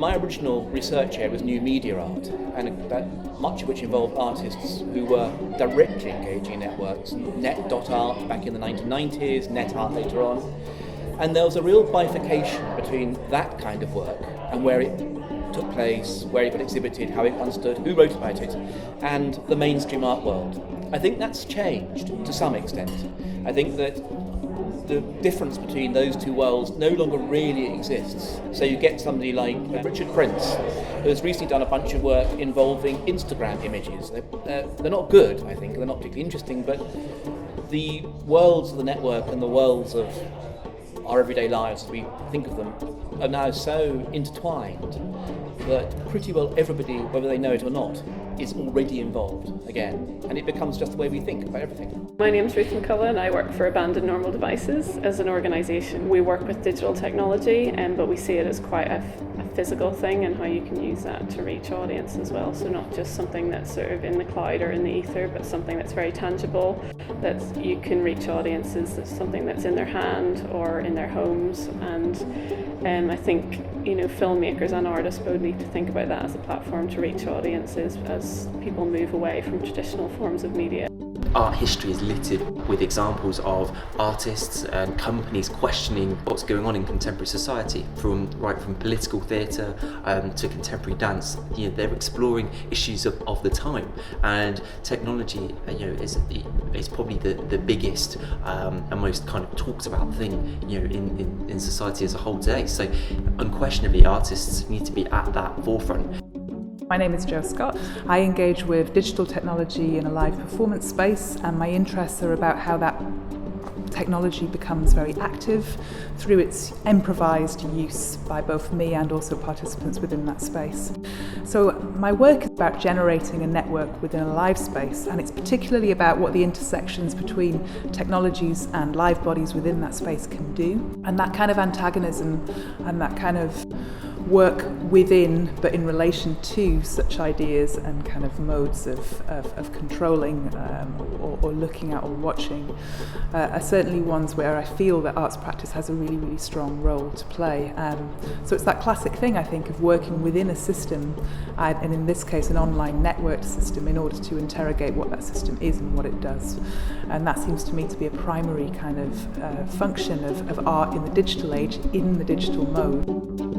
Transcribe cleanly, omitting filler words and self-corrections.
my original research area was new media art, and much of which involved artists who were directly engaging in networks, net.art back in the 1990s, net art later on. And there was a real bifurcation between that kind of work and where it took place, where it got exhibited, how it got understood, who wrote about it, and the mainstream art world. I think that's changed to some extent. I think that the difference between those two worlds no longer really exists. So you get somebody like Richard Prince, who has recently done a bunch of work involving Instagram images. They're not good, I think, they're not particularly interesting, but the worlds of the network and the worlds of our everyday lives as we think of them are now so intertwined that pretty well everybody, whether they know it or not, is already involved again, and it becomes just the way we think about everything. My name's Ruth McCullough and I work for Abandoned Normal Devices. As an organisation, we work with digital technology, but we see it as quite a physical thing and how you can use that to reach audience as well. So not just something that's sort of in the cloud or in the ether, but something that's very tangible, that you can reach audiences, that's something that's in their hand or in their homes. And I think, filmmakers and artists both need to think about that as a platform to reach audiences as people move away from traditional forms of media. Art history is littered with examples of artists and companies questioning what's going on in contemporary society, from political theatre to contemporary dance. They're exploring issues of the time, and technology, is probably the biggest and most kind of talked about thing, in society as a whole today. So, unquestionably, artists need to be at that forefront. My name is Jo Scott. I engage with digital technology in a live performance space, and my interests are about how that technology becomes very active through its improvised use by both me and also participants within that space. So my work is about generating a network within a live space, and it's particularly about what the intersections between technologies and live bodies within that space can do, and that kind of antagonism and that kind of work within but in relation to such ideas and kind of modes of controlling or looking at or watching are certainly ones where I feel that arts practice has a really, really strong role to play. So it's that classic thing, I think, of working within a system, and in this case an online networked system, in order to interrogate what that system is and what it does. And that seems to me to be a primary kind of function of art in the digital age, in the digital mode.